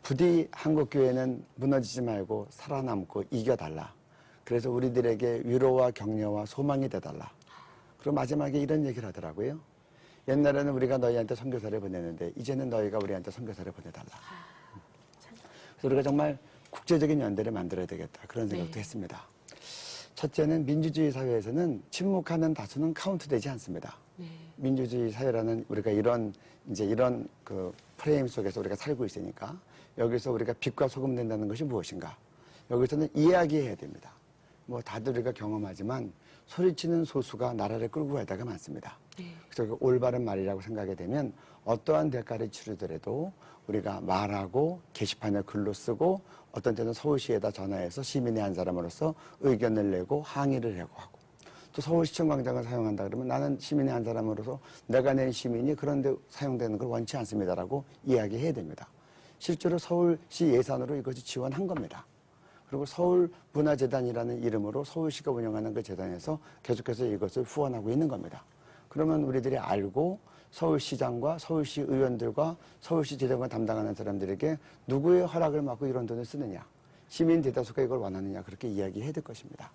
부디 한국 교회는 무너지지 말고 살아남고 이겨달라. 그래서 우리들에게 위로와 격려와 소망이 돼달라. 그리고 마지막에 이런 얘기를 하더라고요. 옛날에는 우리가 너희한테 선교사를 보내는데 이제는 너희가 우리한테 선교사를 보내달라. 그래서 우리가 정말 국제적인 연대를 만들어야 되겠다. 그런 생각도 했습니다. 첫째는 민주주의 사회에서는 침묵하는 다수는 카운트되지 않습니다. 민주주의 사회라는 우리가 이런 그 프레임 속에서 우리가 살고 있으니까 여기서 우리가 빛과 소금 된다는 것이 무엇인가? 여기서는 이야기해야 됩니다. 뭐 다들 우리가 경험하지만 소리치는 소수가 나라를 끌고 갈 때가 많습니다. 그래서 그 올바른 말이라고 생각이 되면 어떠한 대가를 치르더라도 우리가 말하고 게시판에 글로 쓰고 어떤 때는 서울시에다 전화해서 시민의 한 사람으로서 의견을 내고 항의를 하고 하고 또 서울시청 광장을 사용한다 그러면 나는 시민의 한 사람으로서 내가 낸 시민이 그런데 사용되는 걸 원치 않습니다라고 이야기해야 됩니다. 실제로 서울시 예산으로 이것이 지원한 겁니다. 그리고 서울문화재단이라는 이름으로 서울시가 운영하는 그 재단에서 계속해서 이것을 후원하고 있는 겁니다. 그러면 우리들이 알고 서울시장과 서울시 의원들과 서울시 재정을 담당하는 사람들에게 누구의 허락을 받고 이런 돈을 쓰느냐, 시민 대다수가 이걸 원하느냐 그렇게 이야기해야 될 것입니다.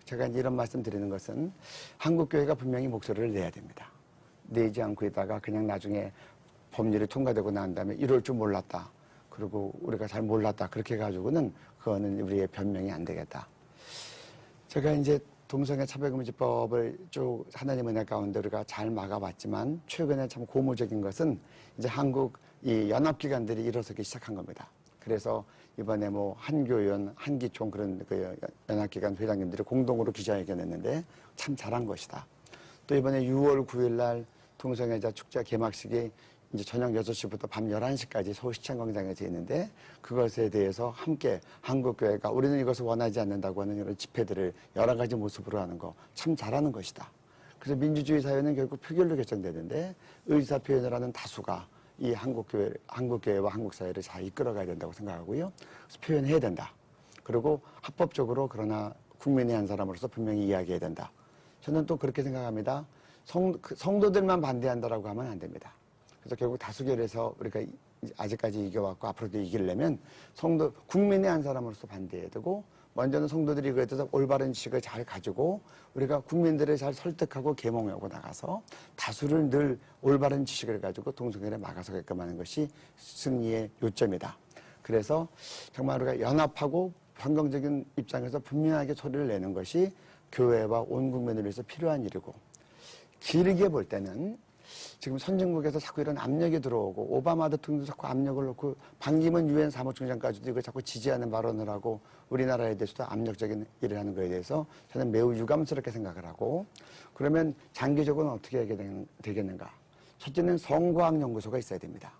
제가 이런 말씀 드리는 것은 한국교회가 분명히 목소리를 내야 됩니다. 내지 않고 있다가 그냥 나중에 법률이 통과되고 난 다음에 이럴 줄 몰랐다. 그리고 우리가 잘 몰랐다. 그렇게 해가지고는 그거는 우리의 변명이 안 되겠다. 제가 이제 동성애 차별금지법을 쭉 하나님 은혜 가운데 우리가 잘 막아봤지만 최근에 참 고무적인 것은 이제 한국 이 연합기관들이 일어서기 시작한 겁니다. 그래서 이번에 뭐 한교연, 한기총 그런 그 연합기관 회장님들이 공동으로 기자회견했는데 참 잘한 것이다. 또 이번에 6월 9일 날 동성애자 축제 개막식이 이제 저녁 6시부터 밤 11시까지 서울시청 광장에서 있는데 그것에 대해서 함께 한국교회가 우리는 이것을 원하지 않는다고 하는 이런 집회들을 여러 가지 모습으로 하는 거 참 잘하는 것이다. 그래서 민주주의 사회는 결국 표결로 결정되는데 의사표현을 하는 다수가 이 한국교회와 한국사회를 잘 이끌어가야 된다고 생각하고요. 그래서 표현해야 된다. 그리고 합법적으로 그러나 국민의 한 사람으로서 분명히 이야기해야 된다. 저는 또 그렇게 생각합니다. 성도들만 반대한다라고 하면 안 됩니다. 그래서 결국 다수결에서 우리가 아직까지 이겨왔고 앞으로도 이기려면 국민의 한 사람으로서 반대해야 되고 먼저는 성도들이 그에 대해서 올바른 지식을 잘 가지고 우리가 국민들을 잘 설득하고 계몽하고 나가서 다수를 늘 올바른 지식을 가지고 동성애를 막아서게끔 하는 것이 승리의 요점이다. 그래서 정말 우리가 연합하고 환경적인 입장에서 분명하게 소리를 내는 것이 교회와 온 국민을 위해서 필요한 일이고 길게 볼 때는 지금 선진국에서 자꾸 이런 압력이 들어오고 오바마 대통령도 자꾸 압력을 놓고 반기문 유엔 사무총장까지도 이걸 자꾸 지지하는 발언을 하고 우리나라에 대해서도 압력적인 일을 하는 것에 대해서 저는 매우 유감스럽게 생각을 하고 그러면 장기적으로는 어떻게 하게 되겠는가. 첫째는 성과학연구소가 있어야 됩니다.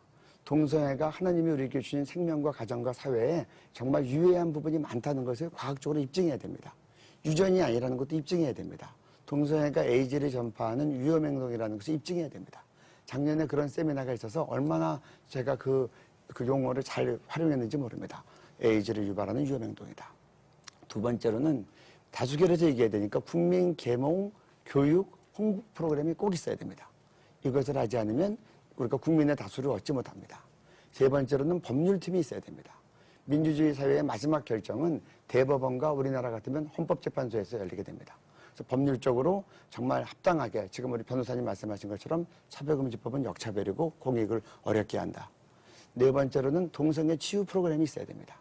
동성애가 하나님이 우리에게 주신 생명과 가정과 사회에 정말 유해한 부분이 많다는 것을 과학적으로 입증해야 됩니다. 유전이 아니라는 것도 입증해야 됩니다. 동성애가 에이즈를 전파하는 위험행동이라는 것을 입증해야 됩니다. 작년에 그런 세미나가 있어서 얼마나 제가 그 용어를 잘 활용했는지 모릅니다. 에이즈를 유발하는 위험행동이다. 두 번째로는 다수결에서 얘기해야 되니까 국민 계몽, 교육, 홍보 프로그램이 꼭 있어야 됩니다. 이것을 하지 않으면 우리가 국민의 다수를 얻지 못합니다. 세 번째로는 법률팀이 있어야 됩니다. 민주주의 사회의 마지막 결정은 대법원과 우리나라 같으면 헌법재판소에서 열리게 됩니다. 그래서 법률적으로 정말 합당하게 지금 우리 변호사님 말씀하신 것처럼 차별금지법은 역차별이고 공익을 어렵게 한다. 네 번째로는 동성애 치유 프로그램이 있어야 됩니다.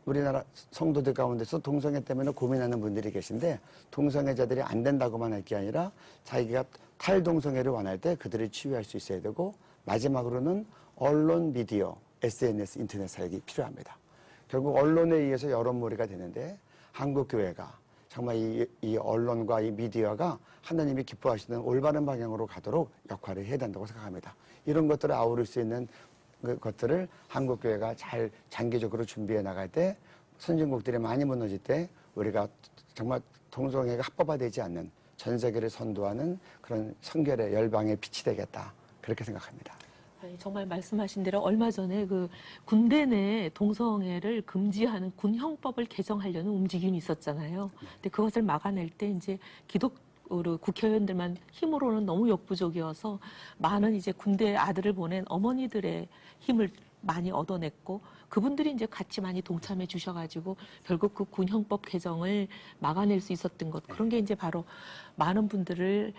우리나라 성도들 가운데서 동성애 때문에 고민하는 분들이 계신데 동성애자들이 안 된다고만 할 게 아니라 자기가 탈동성애를 원할 때 그들을 치유할 수 있어야 되고 마지막으로는 언론, 미디어, SNS, 인터넷 사역이 필요합니다. 결국 언론에 의해서 여론몰이가 되는데 한국교회가 정말 이 언론과 이 미디어가 하나님이 기뻐하시는 올바른 방향으로 가도록 역할을 해야 된다고 생각합니다. 이런 것들을 아우를 수 있는 것들을 한국교회가 잘 장기적으로 준비해 나갈 때 선진국들이 많이 무너질 때 우리가 정말 동성애가 합법화되지 않는 전 세계를 선도하는 그런 성결의 열방의 빛이 되겠다. 그렇게 생각합니다. 정말 말씀하신 대로 얼마 전에 그 군대 내 동성애를 금지하는 군형법을 개정하려는 움직임이 있었잖아요. 근데 그것을 막아낼 때 이제 기독으로 국회의원들만 힘으로는 너무 역부족이어서 많은 이제 군대 아들을 보낸 어머니들의 힘을 많이 얻어냈고 그분들이 이제 같이 많이 동참해 주셔가지고 결국 그 군형법 개정을 막아낼 수 있었던 것 그런 게 이제 바로 많은 분들을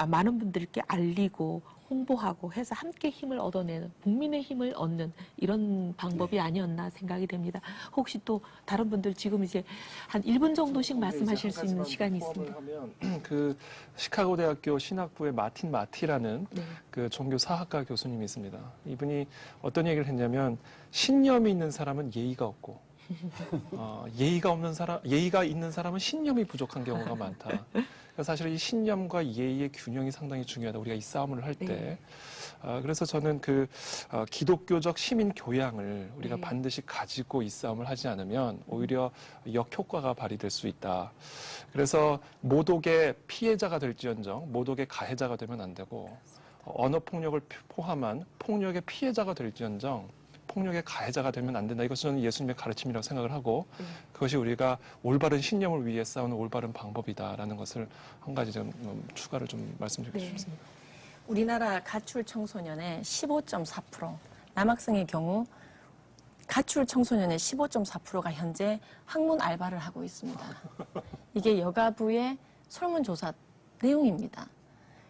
많은 분들께 알리고 홍보하고 해서 함께 힘을 얻어내는 국민의 힘을 얻는 이런 방법이 아니었나 생각이 됩니다. 혹시 또 다른 분들 지금 이제 한 1분 정도씩 말씀하실 수 있는 시간이 있습니다. 하면 그 시카고 대학교 신학부의 마틴 마티라는 네. 그 종교 사학과 교수님이 있습니다. 이분이 어떤 얘기를 했냐면 신념이 있는 사람은 예의가 없고 예의가 있는 사람은 신념이 부족한 경우가 많다. 사실 이 신념과 예의의 균형이 상당히 중요하다. 우리가 이 싸움을 할 때. 네. 그래서 저는 그 기독교적 시민 교양을 우리가 네. 반드시 가지고 이 싸움을 하지 않으면 오히려 역효과가 발휘될 수 있다. 그래서 모독의 피해자가 될지언정 모독의 가해자가 되면 안 되고 언어폭력을 포함한 폭력의 피해자가 될지언정 폭력의 가해자가 되면 안 된다. 이것은 예수님의 가르침이라고 생각을 하고 그것이 우리가 올바른 신념을 위해 싸우는 올바른 방법이다라는 것을 한 가지 좀 추가를 좀 말씀드리고 네. 싶습니다. 우리나라 가출 청소년의 15.4%, 남학생의 경우 가출 청소년의 15.4%가 현재 학문 알바를 하고 있습니다. 이게 여가부의 설문조사 내용입니다.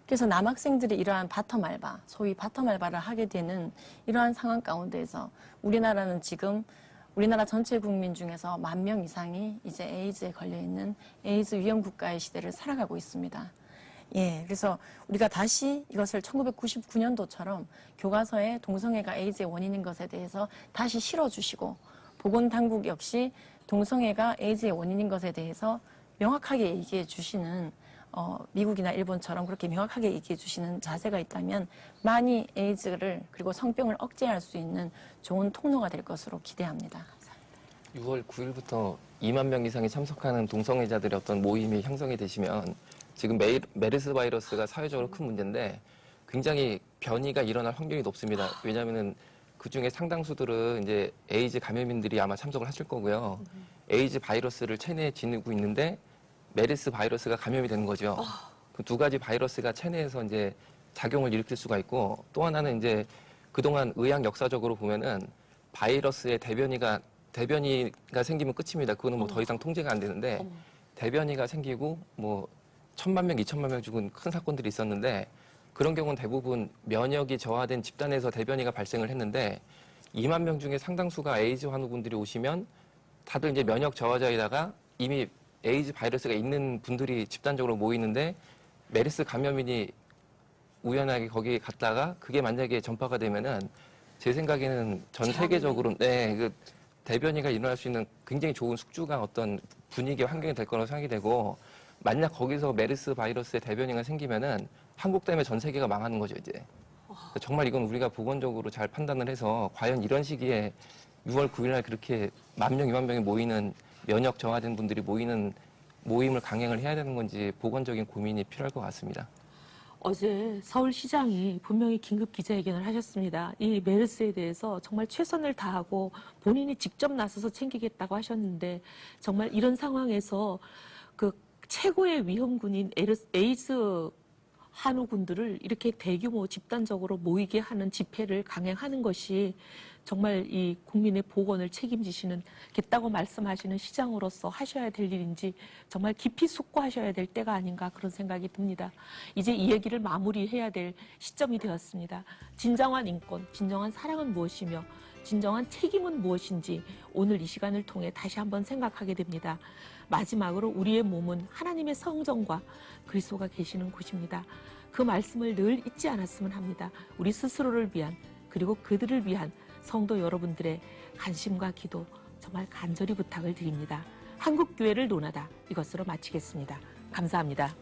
그래서 남학생들이 이러한 바텀 알바, 소위 바텀 알바를 하게 되는 이러한 상황 가운데에서 우리나라는 지금 우리나라 전체 국민 중에서 10,000명 이상이 이제 에이즈에 걸려있는 에이즈 위험 국가의 시대를 살아가고 있습니다. 예, 그래서 우리가 다시 이것을 1999년도처럼 교과서에 동성애가 에이즈의 원인인 것에 대해서 다시 실어주시고 보건당국 역시 동성애가 에이즈의 원인인 것에 대해서 명확하게 얘기해 주시는 미국이나 일본처럼 그렇게 명확하게 얘기해 주시는 자세가 있다면 많이 에이즈를 그리고 성병을 억제할 수 있는 좋은 통로가 될 것으로 기대합니다. 6월 9일부터 2만 명 이상이 참석하는 동성애자들의 어떤 모임이 형성이 되시면 지금 메르스 바이러스가 사회적으로 큰 문제인데 굉장히 변이가 일어날 확률이 높습니다. 왜냐하면은 그 중에 상당수들은 이제 에이즈 감염인들이 아마 참석을 하실 거고요. 에이즈 바이러스를 체내에 지니고 있는데 메르스 바이러스가 감염이 되는 거죠. 그 두 가지 바이러스가 체내에서 이제 작용을 일으킬 수가 있고 또 하나는 이제 그동안 의학 역사적으로 보면은 바이러스의 대변이가 생기면 끝입니다. 그거는 뭐 더 이상 통제가 안 되는데 대변이가 생기고 뭐 1,000만 명, 2,000만 명 죽은 큰 사건들이 있었는데 그런 경우는 대부분 면역이 저하된 집단에서 대변이가 발생을 했는데 2만 명 중에 상당수가 에이즈 환우분들이 오시면 다들 이제 면역 저하자에다가 이미 에이즈 바이러스가 있는 분들이 집단적으로 모이는데 메르스 감염인이 우연하게 거기 갔다가 그게 만약에 전파가 되면은 제 생각에는 전 세계적으로 그 대변이가 일어날 수 있는 굉장히 좋은 숙주가 어떤 분위기 환경이 될 거라고 생각이 되고 만약 거기서 메르스 바이러스의 대변이가 생기면은 한국 때문에 전 세계가 망하는 거죠 이제. 정말 이건 우리가 보건적으로 잘 판단을 해서 과연 이런 시기에 6월 9일날 그렇게 10,000명, 20,000명이 모이는 면역 저하된 분들이 모이는 모임을 강행을 해야 되는 건지 보건적인 고민이 필요할 것 같습니다. 어제 서울시장이 분명히 긴급 기자회견을 하셨습니다. 이 메르스에 대해서 정말 최선을 다하고 본인이 직접 나서서 챙기겠다고 하셨는데 정말 이런 상황에서 그 최고의 위험군인 에이즈 한우군들을 이렇게 대규모 집단적으로 모이게 하는 집회를 강행하는 것이 정말 이 국민의 보건을 책임지시겠다고 말씀하시는 시장으로서 하셔야 될 일인지 정말 깊이 숙고하셔야 될 때가 아닌가 그런 생각이 듭니다. 이제 이 얘기를 마무리해야 될 시점이 되었습니다. 진정한 인권, 진정한 사랑은 무엇이며 진정한 책임은 무엇인지 오늘 이 시간을 통해 다시 한번 생각하게 됩니다. 마지막으로 우리의 몸은 하나님의 성전과 그리스도가 계시는 곳입니다. 그 말씀을 늘 잊지 않았으면 합니다. 우리 스스로를 위한 그리고 그들을 위한 성도 여러분들의 관심과 기도 정말 간절히 부탁을 드립니다. 한국교회를 논하다 이것으로 마치겠습니다. 감사합니다.